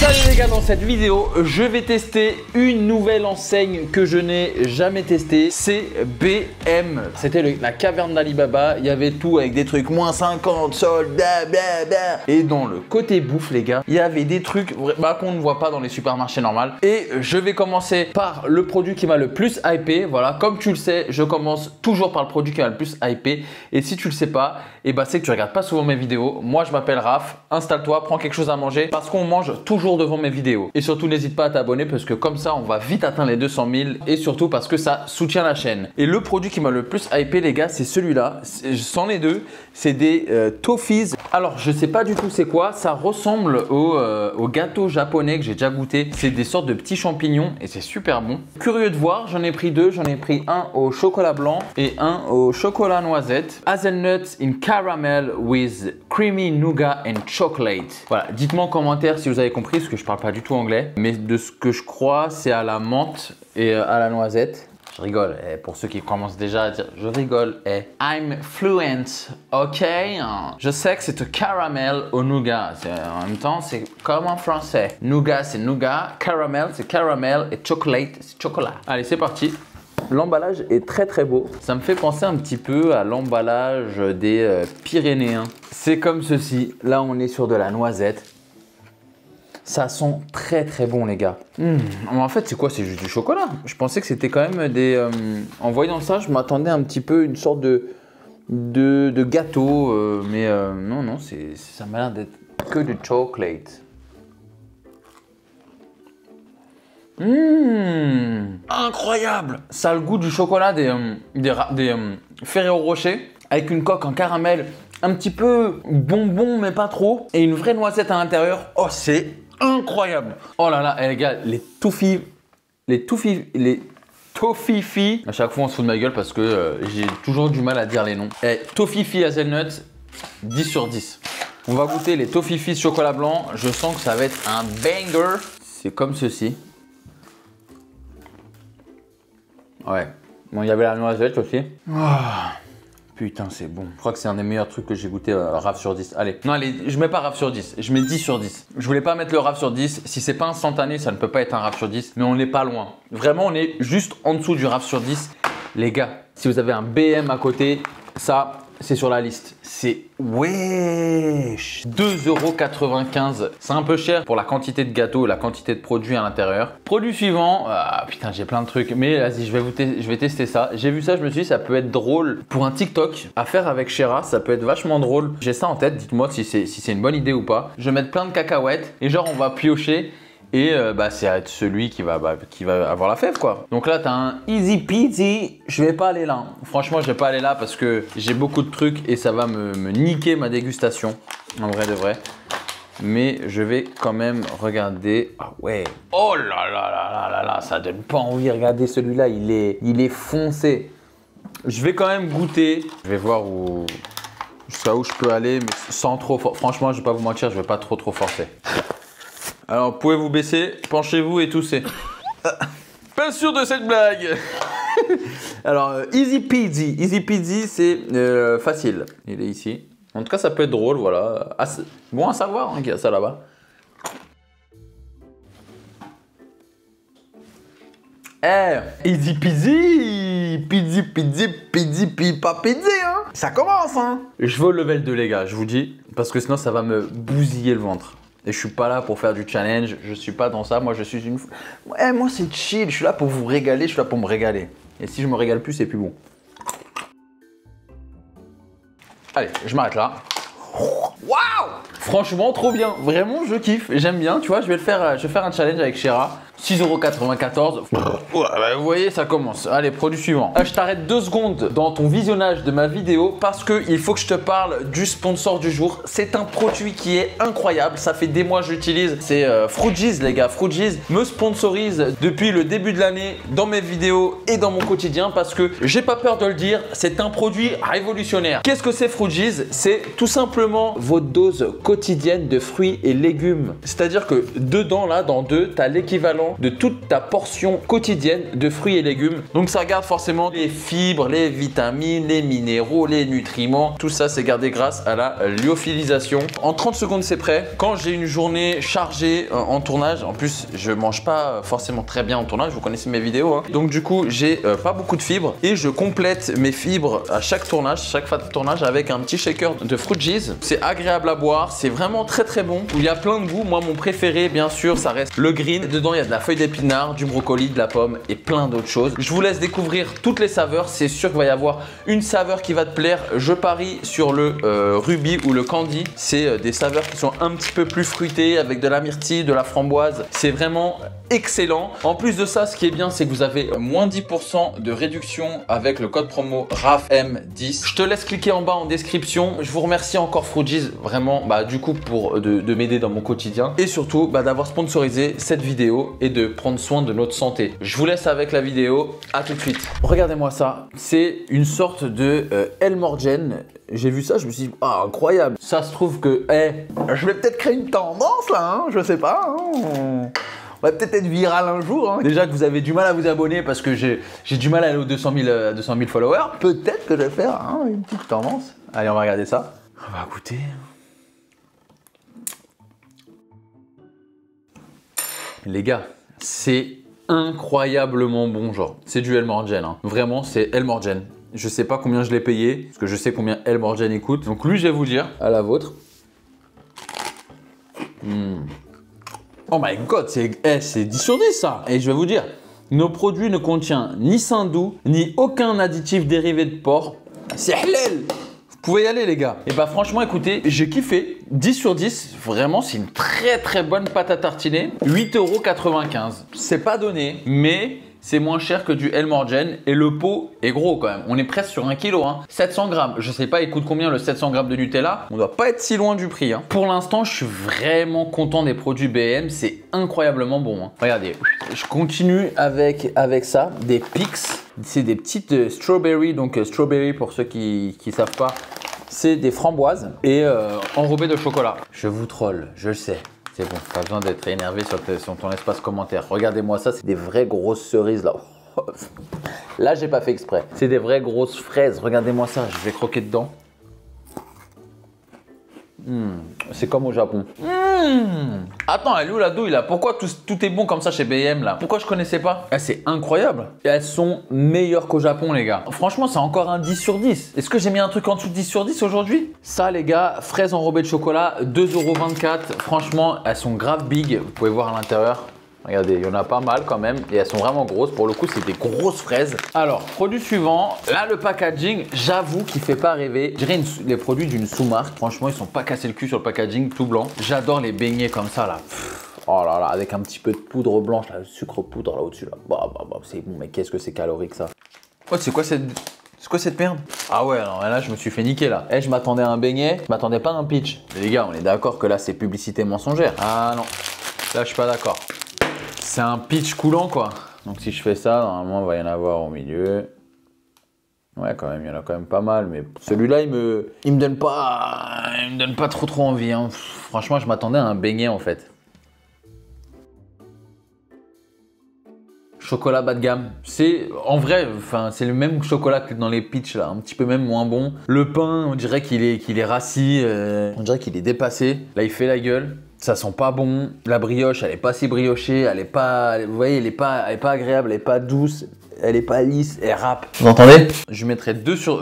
Salut les gars, dans cette vidéo, je vais tester une nouvelle enseigne que je n'ai jamais testée, c'est BM. C'était la caverne d'Alibaba, il y avait tout avec des trucs moins 50, soldes, blablabla. Et dans le côté bouffe les gars, il y avait des trucs qu'on ne voit pas dans les supermarchés normaux. Et je vais commencer par le produit qui m'a le plus hypé. Voilà, comme tu le sais, je commence toujours par le produit qui m'a le plus hypé. Et si tu le sais pas, c'est que tu regardes pas souvent mes vidéos. Moi je m'appelle Raph, installe-toi, prends quelque chose à manger parce qu'on mange toujours devant mes vidéos. Et surtout n'hésite pas à t'abonner parce que comme ça on va vite atteindre les 200 000 et surtout parce que ça soutient la chaîne. Et le produit qui m'a le plus hypé les gars, c'est celui-là. C'en est deux, c'est des toffees. Alors je sais pas du tout c'est quoi, ça ressemble au gâteau japonais que j'ai déjà goûté. C'est des sortes de petits champignons et c'est super bon. Curieux de voir, j'en ai pris deux, j'en ai pris un au chocolat blanc et un au chocolat noisette. Hazelnuts in caramel with creamy nougat and chocolate. Voilà, dites-moi en commentaire si vous avez compris parce que je parle pas du tout anglais, mais de ce que je crois, c'est à la menthe et à la noisette. Je rigole, pour ceux qui commencent déjà à dire je rigole, I'm fluent, ok? Je sais que c'est au caramel au nougat, en même temps c'est comme en français. Nougat c'est nougat, caramel c'est caramel et chocolate c'est chocolat. Allez c'est parti. L'emballage est très très beau. Ça me fait penser un petit peu à l'emballage des Pyrénéens. C'est comme ceci, là on est sur de la noisette. Ça sent très très bon les gars. En fait c'est quoi? C'est juste du chocolat. Je pensais que c'était quand même des... En voyant ça je m'attendais un petit peu une sorte de gâteau. Mais non, ça m'a l'air d'être que du chocolate. Incroyable! Ça a le goût du chocolat des Ferrero Rocher avec une coque en caramel un petit peu bonbon mais pas trop et une vraie noisette à l'intérieur. Oh c'est incroyable! Oh là là, les gars, les Toffifee, à chaque fois on se fout de ma gueule parce que j'ai toujours du mal à dire les noms. Toffifee Hazelnuts, 10 sur 10. On va goûter les Toffifee chocolat blanc. Je sens que ça va être un banger. C'est comme ceci. Ouais. Bon, il y avait la noisette aussi. Putain, c'est bon. Je crois que c'est un des meilleurs trucs que j'ai goûté RAF sur 10. Allez. Non, allez, je mets pas RAF sur 10. Je mets 10 sur 10. Je voulais pas mettre le RAF sur 10. Si c'est pas instantané, ça ne peut pas être un RAF sur 10. Mais on n'est pas loin. Vraiment, on est juste en dessous du RAF sur 10. Les gars, si vous avez un BM à côté, ça, c'est sur la liste. C'est wesh 2,95 €. C'est un peu cher pour la quantité de gâteau, la quantité de produits à l'intérieur. Produit suivant, putain j'ai plein de trucs, mais vas-y je vais tester ça. J'ai vu ça, je me suis dit ça peut être drôle pour un TikTok à faire avec Shera, ça peut être vachement drôle. J'ai ça en tête, dites-moi si c'est une bonne idée ou pas. Je vais mettre plein de cacahuètes et genre on va piocher. Et c'est celui qui va avoir la fève quoi. Donc là tu as un easy peasy. Je vais pas aller là. Franchement je vais pas aller là parce que j'ai beaucoup de trucs et ça va me niquer ma dégustation. En vrai de vrai. Mais je vais quand même regarder. Ah ouais. Oh là là là là là. Ça donne pas envie. Regardez celui-là. Il est foncé. Je vais quand même goûter. Je vais voir jusqu'à où je peux aller. Mais sans trop franchement je vais pas vous mentir. Je vais pas trop forcer. Alors, vous pouvez vous baisser, penchez-vous et toussez. Pas sûr de cette blague. Alors, easy peasy. Easy peasy, c'est facile. Il est ici. En tout cas, ça peut être drôle, voilà. Bon à savoir qu'il y a ça là-bas. Easy peasy. Peasy, pas peasy, hein. Ça commence, hein. Je veux le level 2, les gars, je vous dis. Parce que sinon, ça va me bousiller le ventre. Et je suis pas là pour faire du challenge, je suis pas dans ça, moi je suis une... Ouais, moi c'est chill, je suis là pour vous régaler, je suis là pour me régaler. Et si je me régale plus, c'est plus bon. Allez, je m'arrête là. Waouh! Franchement, trop bien, vraiment je kiffe, j'aime bien, tu vois, je vais faire un challenge avec Shera. 6,94 €. Vous voyez, ça commence. Allez, produit suivant. Je t'arrête 2 secondes dans ton visionnage de ma vidéo parce qu'il faut que je te parle du sponsor du jour. C'est un produit qui est incroyable. Ça fait des mois que j'utilise. C'est Fruitgeez, les gars. Fruitgeez me sponsorise depuis le début de l'année dans mes vidéos et dans mon quotidien parce que j'ai pas peur de le dire, c'est un produit révolutionnaire. Qu'est-ce que c'est Fruitgeez? C'est tout simplement votre dose quotidienne de fruits et légumes. C'est-à-dire que dedans, là, dans deux, tu as l'équivalent l'équivalent de toute ta portion quotidienne de fruits et légumes. Donc ça garde forcément les fibres, les vitamines, les minéraux, les nutriments. Tout ça, c'est gardé grâce à la lyophilisation. En 30 secondes, c'est prêt. Quand j'ai une journée chargée en tournage, en plus, je mange pas forcément très bien en tournage. Vous connaissez mes vidéos, hein. Donc du coup, j'ai pas beaucoup de fibres et je complète mes fibres à chaque tournage, chaque fois de tournage avec un petit shaker de Fruitgeez. C'est agréable à boire, c'est vraiment très très bon. Il y a plein de goûts. Moi, mon préféré, bien sûr, ça reste le green. Dedans, il y a de la feuille d'épinard, du brocoli, de la pomme et plein d'autres choses. Je vous laisse découvrir toutes les saveurs. C'est sûr qu'il va y avoir une saveur qui va te plaire. Je parie sur le Ruby ou le Candy. C'est des saveurs qui sont un petit peu plus fruitées avec de la myrtille, de la framboise. C'est vraiment excellent. En plus de ça, ce qui est bien, c'est que vous avez moins 10% de réduction avec le code promo RAFM10. Je te laisse cliquer en bas en description. Je vous remercie encore Fruitgeez vraiment du coup pour de m'aider dans mon quotidien et surtout d'avoir sponsorisé cette vidéo et de prendre soin de notre santé. Je vous laisse avec la vidéo. À tout de suite. Regardez-moi ça. C'est une sorte de Elmorgen. J'ai vu ça, je me suis dit, ah, incroyable. Ça se trouve que, je vais peut-être créer une tendance là, hein, je sais pas. Hein. On va peut-être être viral un jour. Hein. Déjà que vous avez du mal à vous abonner parce que j'ai du mal à aller aux 200 000 followers. Peut-être que je vais faire une petite tendance. Allez, on va regarder ça. On va goûter. Les gars, c'est incroyablement bon genre. C'est du Elmorgen. Hein. Vraiment, c'est Elmorgen. Je sais pas combien je l'ai payé parce que je sais combien Elmorgen il coûte. Donc lui, je vais vous dire. À la vôtre. Oh my god, c'est 10 sur 10 ça. Et je vais vous dire, nos produits ne contiennent ni saindoux, ni aucun additif dérivé de porc. C'est halal. Vous pouvez y aller les gars. Et franchement, écoutez, j'ai kiffé. 10 sur 10, vraiment, c'est une très très bonne pâte à tartiner. 8,95 €. C'est pas donné, mais c'est moins cher que du Elmorgen et le pot est gros quand même. On est presque sur 1 kg, hein. 700 grammes. Je sais pas, il coûte combien le 700 grammes de Nutella. On doit pas être si loin du prix. Hein. Pour l'instant, je suis vraiment content des produits BM. C'est incroyablement bon. Hein. Regardez, je continue avec ça, des Pix. C'est des petites strawberry. Donc strawberry pour ceux qui savent pas, c'est des framboises et enrobées de chocolat. Je vous troll, je le sais. C'est bon, pas besoin d'être énervé sur ton espace commentaire. Regardez-moi ça, c'est des vraies grosses cerises là. Là, j'ai pas fait exprès. C'est des vraies grosses fraises. Regardez-moi ça, je vais croquer dedans. C'est comme au Japon. Attends, elle est où la douille là? Pourquoi tout est bon comme ça chez BM là? Pourquoi je connaissais pas? C'est incroyable. Et elles sont meilleures qu'au Japon les gars. Franchement, c'est encore un 10 sur 10. Est-ce que j'ai mis un truc en dessous de 10 sur 10 aujourd'hui? Ça les gars, fraises enrobées de chocolat, 2,24 €. Franchement, elles sont grave big. Vous pouvez voir à l'intérieur. Regardez, il y en a pas mal quand même et elles sont vraiment grosses. Pour le coup, c'est des grosses fraises. Alors, produit suivant. Là, le packaging, j'avoue qu'il fait pas rêver. Je dirais les produits d'une sous-marque. Franchement, ils sont pas cassés le cul sur le packaging tout blanc. J'adore les beignets comme ça là. Oh là là, avec un petit peu de poudre blanche, là, sucre poudre là au-dessus là. C'est bon, mais qu'est-ce que c'est calorique ça. Oh, c'est quoi cette merde? Ah ouais, non, là je me suis fait niquer là. Je m'attendais à un beignet, je m'attendais pas à un pitch. Mais les gars, on est d'accord que là c'est publicité mensongère. Ah non, là je suis pas d'accord. C'est un pitch coulant quoi. Donc si je fais ça, normalement il va y en avoir au milieu. Ouais quand même, il y en a quand même pas mal. Mais celui-là il me donne pas trop envie. Hein. Franchement, je m'attendais à un beignet en fait. Chocolat bas de gamme. C'est en vrai, c'est le même chocolat que dans les pitchs là, un petit peu même moins bon. Le pain, on dirait qu'il est rassis, on dirait qu'il est dépassé. Là, il fait la gueule. Ça sent pas bon. La brioche, elle est pas si briochée, elle est pas, vous voyez, elle est pas agréable, elle est pas douce, elle est pas lisse, elle râpe. Vous entendez? Je mettrais 2 sur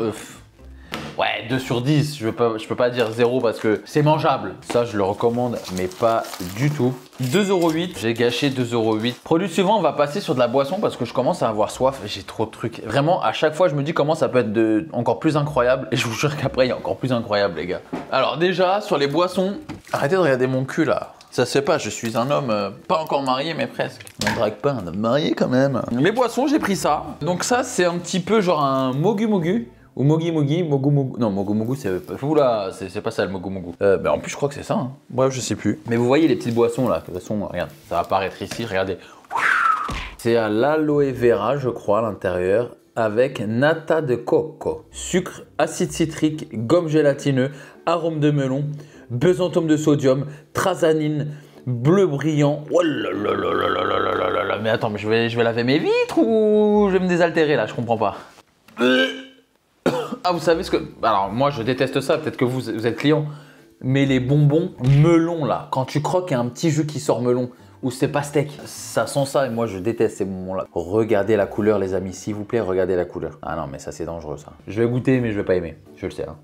2 sur 10, je peux pas dire 0 parce que c'est mangeable. Ça, je le recommande, mais pas du tout. 2,08 €, j'ai gâché 2,08 €. Produit suivant, on va passer sur de la boisson parce que je commence à avoir soif. J'ai trop de trucs. Vraiment, à chaque fois, je me dis comment ça peut être encore plus incroyable. Et je vous jure qu'après, il y a encore plus incroyable, les gars. Alors déjà, sur les boissons, arrêtez de regarder mon cul là. Ça se fait pas, je suis un homme pas encore marié, mais presque. On drague pas un homme marié quand même. Les boissons, j'ai pris ça. Donc ça, c'est un petit peu genre un mogu mogu. Ou mogi mogi, mogu mogu. Non, mogu mogu, c'est oula, c'est pas ça le mogu mogu. En plus, je crois que c'est ça. Hein. Bref, je sais plus. Mais vous voyez les petites boissons là. De toute façon, regarde, ça va apparaître ici. Regardez. C'est à l'aloe vera, je crois, à l'intérieur, avec nata de coco, sucre, acide citrique, gomme gélatineux, arôme de melon, besantome de sodium, trazanine, bleu brillant. Oh là là là là là là là là là. Mais attends, mais je vais laver mes vitres ou je vais me désaltérer là? Je comprends pas. Ah, vous savez ce que... Alors, moi, je déteste ça. Peut-être que vous êtes client. Mais les bonbons melon là, quand tu croques, il y a un petit jus qui sort melon. Ou c'est pastèque. Ça sent ça et moi je déteste ces bonbons-là. Regardez la couleur les amis, s'il vous plaît, regardez la couleur. Ah non mais ça c'est dangereux ça. Je vais goûter mais je vais pas aimer, je le sais. Hein.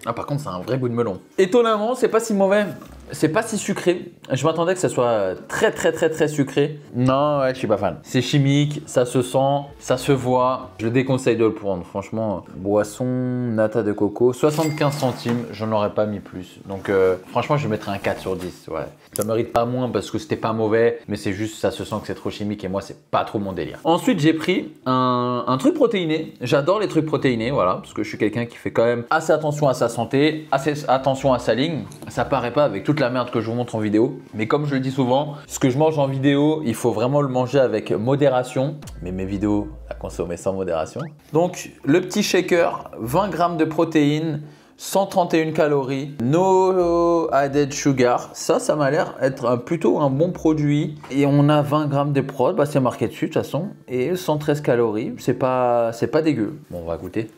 Ah par contre c'est un vrai goût de melon. Étonnamment c'est pas si mauvais. C'est pas si sucré. Je m'attendais que ça soit très sucré. Non, ouais, je suis pas fan. C'est chimique, ça se sent, ça se voit. Je déconseille de le prendre. Franchement, boisson, nata de coco, 75 centimes. Je n'aurais pas mis plus. Donc, franchement, je mettrais un 4 sur 10. Ouais. Ça mérite pas moins parce que c'était pas mauvais, mais c'est juste, ça se sent que c'est trop chimique et moi, c'est pas trop mon délire. Ensuite, j'ai pris un truc protéiné. J'adore les trucs protéinés, voilà, parce que je suis quelqu'un qui fait quand même assez attention à sa santé, assez attention à sa ligne. Ça paraît pas avec toute la merde que je vous montre en vidéo, mais comme je le dis souvent, ce que je mange en vidéo, il faut vraiment le manger avec modération, mais mes vidéos à consommer sans modération. Donc le petit shaker, 20 grammes de protéines, 131 calories, no added sugar, ça m'a l'air être plutôt un bon produit. Et on a 20 grammes de prod, bah c'est marqué dessus de toute façon, et 113 calories, c'est pas dégueu. Bon, on va goûter.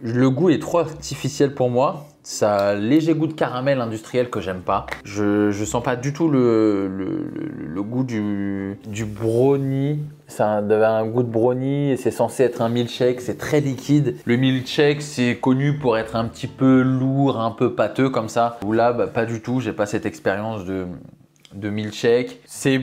Le goût est trop artificiel pour moi. Ça a un léger goût de caramel industriel que j'aime pas. Je sens pas du tout le goût du brownie. Ça avait un goût de brownie et c'est censé être un milkshake. C'est très liquide. Le milkshake, c'est connu pour être un petit peu lourd, un peu pâteux comme ça. Ou là, bah, pas du tout. J'ai pas cette expérience de milkshake. C'est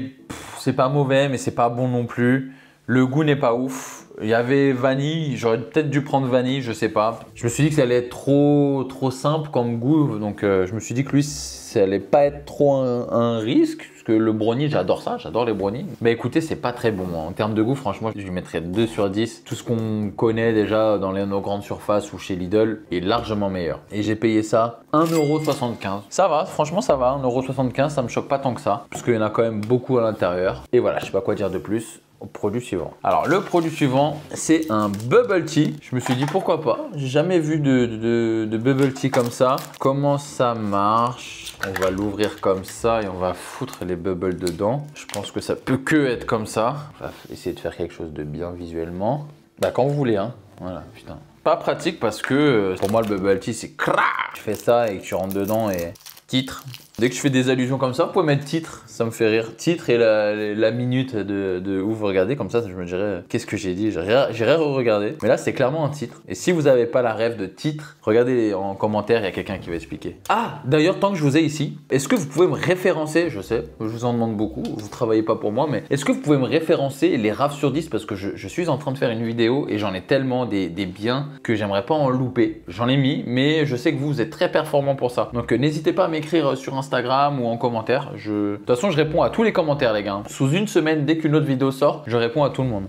pas mauvais, mais c'est pas bon non plus. Le goût n'est pas ouf. Il y avait vanille, j'aurais peut-être dû prendre vanille, je sais pas. Je me suis dit que ça allait être trop simple comme goût, donc je me suis dit que lui, ça allait pas être trop un risque, parce que le brownie, j'adore ça, j'adore les brownies. Mais écoutez, c'est pas très bon. En termes de goût, franchement, je lui mettrais 2 sur 10. Tout ce qu'on connaît déjà dans nos grandes surfaces ou chez Lidl est largement meilleur. Et j'ai payé ça 1,75 €. Ça va, franchement, ça va, 1,75 €, ça me choque pas tant que ça, parce qu'il y en a quand même beaucoup à l'intérieur. Et voilà, je sais pas quoi dire de plus. Au produit suivant. Alors le produit suivant, c'est un bubble tea. Je me suis dit pourquoi pas. J'ai jamais vu de bubble tea comme ça. Comment ça marche? On va l'ouvrir comme ça et on va foutre les bubbles dedans. Je pense que ça peut que être comme ça. On va essayer de faire quelque chose de bien visuellement. Bah quand vous voulez, hein. Voilà, putain. Pas pratique parce que pour moi le bubble tea c'est crac. Tu fais ça et que tu rentres dedans et titre. Dès que je fais des allusions comme ça, vous pouvez mettre titre, ça me fait rire. Titre et la minute de où vous regardez, comme ça je me dirais qu'est-ce que j'ai dit, j'irai re-regarder. Mais là c'est clairement un titre. Et si vous n'avez pas la rêve de titre, regardez en commentaire, il y a quelqu'un qui va expliquer. Ah, d'ailleurs tant que je vous ai ici, est-ce que vous pouvez me référencer, je sais, je vous en demande beaucoup, vous ne travaillez pas pour moi, mais est-ce que vous pouvez me référencer les RAV sur 10 parce que je suis en train de faire une vidéo et j'en ai tellement des biens que j'aimerais pas en louper. J'en ai mis, mais je sais que vous êtes très performants pour ça. Donc n'hésitez pas à m'écrire sur Instagram ou en commentaire. De toute façon, je réponds à tous les commentaires, les gars. Sous une semaine, dès qu'une autre vidéo sort, je réponds à tout le monde.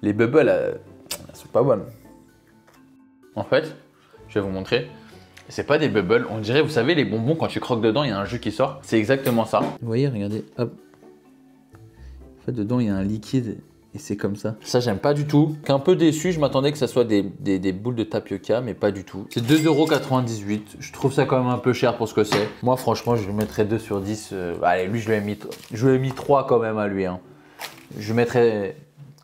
Les bubbles, elles sont pas bonnes. En fait, je vais vous montrer. C'est pas des bubbles. On dirait, vous savez, les bonbons, quand tu croques dedans, il y a un jus qui sort. C'est exactement ça. Vous voyez, regardez, hop. En fait, dedans, il y a un liquide. Et c'est comme ça. Ça, j'aime pas du tout. Un peu déçu, je m'attendais que ça soit des boules de tapioca, mais pas du tout. C'est 2,98 €. Je trouve ça quand même un peu cher pour ce que c'est. Moi, franchement, je lui mettrais 2 sur 10. Allez, lui, je lui ai mis 3 quand même à lui. Hein. Je lui mettrais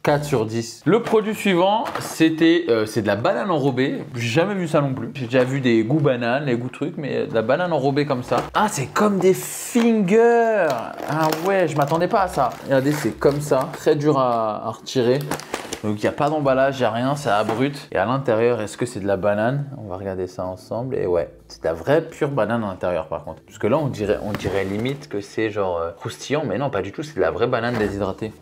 4 sur 10. Le produit suivant, c'est de la banane enrobée. J'ai jamais vu ça non plus. J'ai déjà vu des goûts bananes, des goûts trucs, mais de la banane enrobée comme ça. Ah, c'est comme des fingers. Ah ouais, je m'attendais pas à ça. Regardez, c'est comme ça. Très dur à retirer. Donc il n'y a pas d'emballage, il n'y a rien, c'est à brut. Et à l'intérieur, est-ce que c'est de la banane? On va regarder ça ensemble. Et ouais, c'est de la vraie pure banane à l'intérieur par contre. Parce que là, on dirait limite que c'est genre croustillant, mais non, pas du tout. C'est de la vraie banane déshydratée.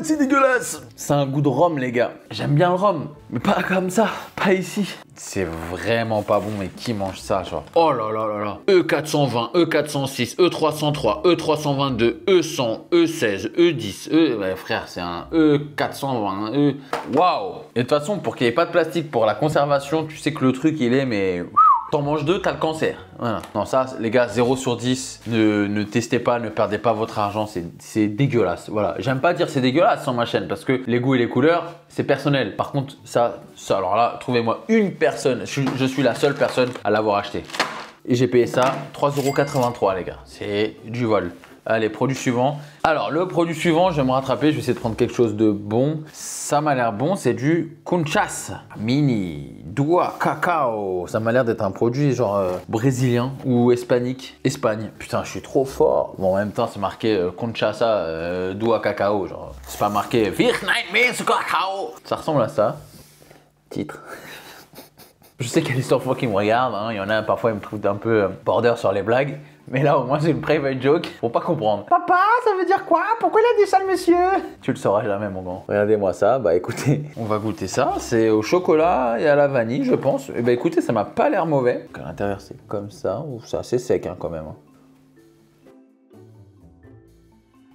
C'est dégueulasse. C'est un goût de rhum, les gars. J'aime bien le rhum, mais pas comme ça, pas ici. C'est vraiment pas bon, mais qui mange ça, genre? Oh là là là là. E420, E406, E303, E322, E100, E16, E10, Ouais, frère, c'est un E420, Waouh. Et de toute façon, pour qu'il n'y ait pas de plastique pour la conservation, tu sais que le truc, il est, mais T'en manges 2, t'as le cancer. Voilà. Non, ça, les gars, 0 sur 10. Ne testez pas, ne perdez pas votre argent. C'est dégueulasse. Voilà. J'aime pas dire c'est dégueulasse sur ma chaîne parce que les goûts et les couleurs, c'est personnel. Par contre, ça, alors là, trouvez-moi une personne. Je suis la seule personne à l'avoir acheté. Et j'ai payé ça 3,83 €, les gars. C'est du vol. Allez, produit suivant. Alors, le produit suivant, je vais me rattraper. Je vais essayer de prendre quelque chose de bon. Ça m'a l'air bon. C'est du Conchas Mini Dua Cacao. Ça m'a l'air d'être un produit genre brésilien ou hispanique. Espagne. Putain, je suis trop fort. Bon, en même temps, c'est marqué Conchasa Dua Cacao. Genre, c'est pas marqué Virgin Cacao. Ça ressemble à ça. Titre. Je sais qu'il y a des enfants qui me regardent. Hein. Il y en a parfois, ils me trouvent un peu border sur les blagues. Mais là, au moins, c'est une private joke. Faut pas comprendre. Papa, ça veut dire quoi? Pourquoi il a dit ça, le monsieur? Tu le sauras jamais, mon grand. Regardez-moi ça. Bah écoutez, on va goûter ça. C'est au chocolat et à la vanille, je pense. Et bah écoutez, ça m'a pas l'air mauvais. Donc, à l'intérieur, c'est comme ça. Ou c'est assez sec, hein, quand même.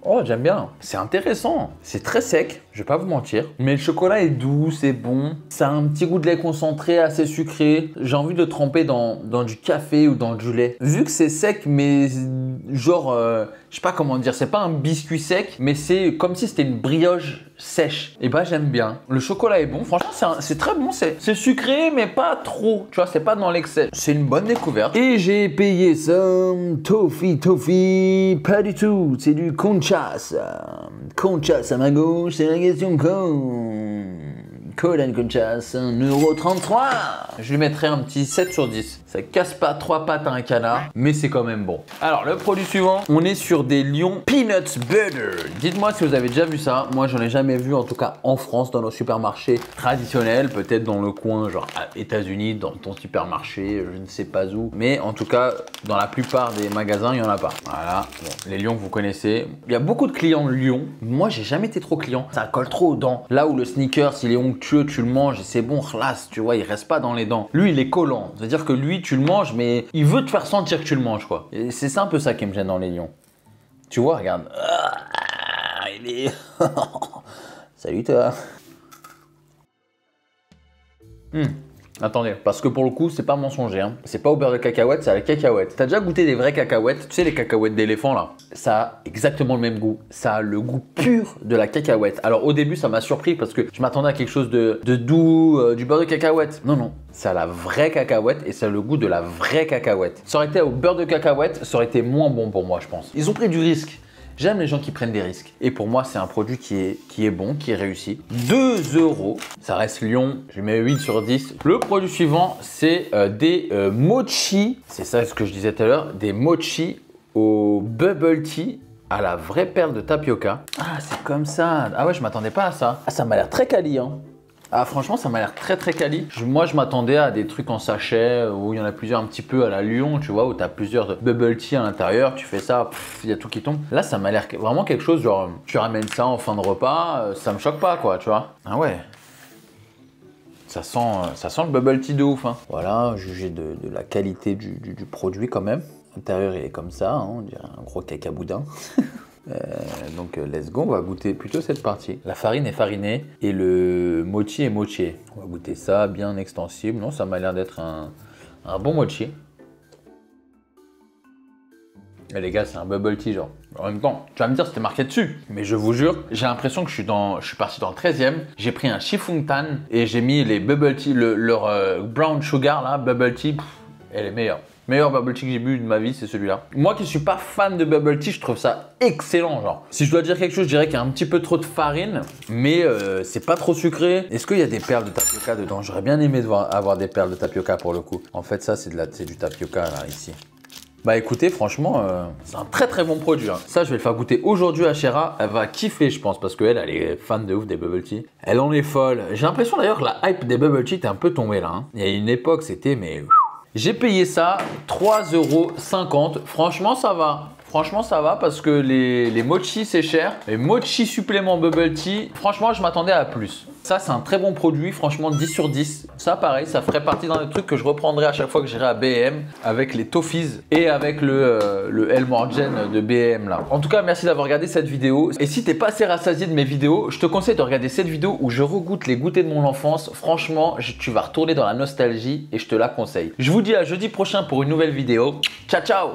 Oh, j'aime bien. C'est intéressant. C'est très sec, je vais pas vous mentir. Mais le chocolat est doux, c'est bon. Ça a un petit goût de lait concentré, assez sucré. J'ai envie de tremper dans du café ou dans du lait. Vu que c'est sec, mais genre, je sais pas comment dire, c'est pas un biscuit sec, mais c'est comme si c'était une brioche sèche. Et bah j'aime bien. Le chocolat est bon. Franchement, c'est très bon. C'est sucré, mais pas trop. Tu vois, c'est pas dans l'excès. C'est une bonne découverte. Et j'ai payé ça. Toffee, pas du tout. C'est du Conchas. Conchas à ma gauche, c'est la question con. Colin Conchas, 1,33 €. Je lui mettrai un petit 7 sur 10. Ça casse pas 3 pattes à un canard, mais c'est quand même bon. Alors, le produit suivant, on est sur des Lion Peanut Butter. Dites-moi si vous avez déjà vu ça. Moi, j'en ai jamais vu, en tout cas en France, dans nos supermarchés traditionnels. Peut-être dans le coin, genre à États-Unis, dans ton supermarché, je ne sais pas où. Mais en tout cas, dans la plupart des magasins, il n'y en a pas. Voilà. Bon, les Lions, vous connaissez. Il y a beaucoup de clients Lion. Moi, j'ai jamais été trop client. Ça colle trop aux dents. Là où le sneaker, s'il est onctueux, tu le manges et c'est bon, relax, tu vois, il reste pas dans les dents. Lui, il est collant. C'est-à-dire que lui, tu le manges, mais il veut te faire sentir que tu le manges, quoi. Et c'est un peu ça qui me gêne dans les Lions. Tu vois, regarde. Il est... Salut, toi. Attendez, parce que pour le coup, c'est pas mensonger. Hein. C'est pas au beurre de cacahuète, c'est à la cacahuète. T'as déjà goûté des vraies cacahuètes? Tu sais, les cacahuètes d'éléphant là? Ça a exactement le même goût. Ça a le goût pur de la cacahuète. Alors au début, ça m'a surpris parce que je m'attendais à quelque chose de doux, du beurre de cacahuète. Non, non. Ça a la vraie cacahuète et ça a le goût de la vraie cacahuète. Ça aurait été au beurre de cacahuète, ça aurait été moins bon pour moi, je pense. Ils ont pris du risque. J'aime les gens qui prennent des risques. Et pour moi, c'est un produit qui est bon, qui est réussi. 2 €. Ça reste Lion. Je mets 8 sur 10. Le produit suivant, c'est des mochi. C'est ça ce que je disais tout à l'heure. Des mochi au bubble tea à la vraie perle de tapioca. Ah, c'est comme ça. Ah ouais, je m'attendais pas à ça. Ah, ça m'a l'air très quali, hein. Ah franchement, ça m'a l'air très très quali. Moi, je m'attendais à des trucs en sachet où il y en a plusieurs un petit peu à la Lion, tu vois, où tu as plusieurs bubble tea à l'intérieur. Tu fais ça, il y a tout qui tombe. Là, ça m'a l'air vraiment quelque chose genre, tu ramènes ça en fin de repas, ça me choque pas, quoi, tu vois. Ah ouais. Ça sent le bubble tea de ouf. Hein. Voilà, juger de la qualité du produit quand même. L'intérieur, il est comme ça, hein, on dirait un gros cacaboudin. Donc let's go, on va goûter plutôt cette partie. La farine est farinée et le mochi est moché. On va goûter ça, bien extensible. Non, ça m'a l'air d'être un bon mochi. Et les gars, c'est un bubble tea genre. En même temps, tu vas me dire c'était marqué dessus. Mais je vous jure, j'ai l'impression que je suis parti dans le 13e. J'ai pris un Shifungtan et j'ai mis les bubble tea, leur brown sugar là, bubble tea. Elle est meilleure. Meilleur bubble tea que j'ai bu de ma vie, c'est celui-là. Moi qui suis pas fan de bubble tea, je trouve ça excellent, genre. Si je dois dire quelque chose, je dirais qu'il y a un petit peu trop de farine, mais c'est pas trop sucré. Est-ce qu'il y a des perles de tapioca dedans? J'aurais bien aimé avoir des perles de tapioca pour le coup. En fait, ça, c'est du tapioca, là, ici. Bah écoutez, franchement, c'est un très très bon produit. Hein. Ça, je vais le faire goûter aujourd'hui à Chéra. Elle va kiffer, je pense, parce qu'elle est fan de ouf des bubble tea. Elle en est folle. J'ai l'impression d'ailleurs que la hype des bubble tea était un peu tombée là. Hein. Il y a une époque, c'était mais... J'ai payé ça 3,50 €. Franchement, ça va. Franchement, ça va parce que les mochi, c'est cher. Les mochi supplément bubble tea, franchement, je m'attendais à plus. Ça, c'est un très bon produit, franchement 10 sur 10. Ça, pareil, ça ferait partie d'un des trucs que je reprendrai à chaque fois que j'irai à BM avec les Toffees et avec le Elmorgen de BM là. En tout cas, merci d'avoir regardé cette vidéo. Et si t'es pas assez rassasié de mes vidéos, je te conseille de regarder cette vidéo où je regoute les goûters de mon enfance. Franchement, tu vas retourner dans la nostalgie et je te la conseille. Je vous dis à jeudi prochain pour une nouvelle vidéo. Ciao, ciao!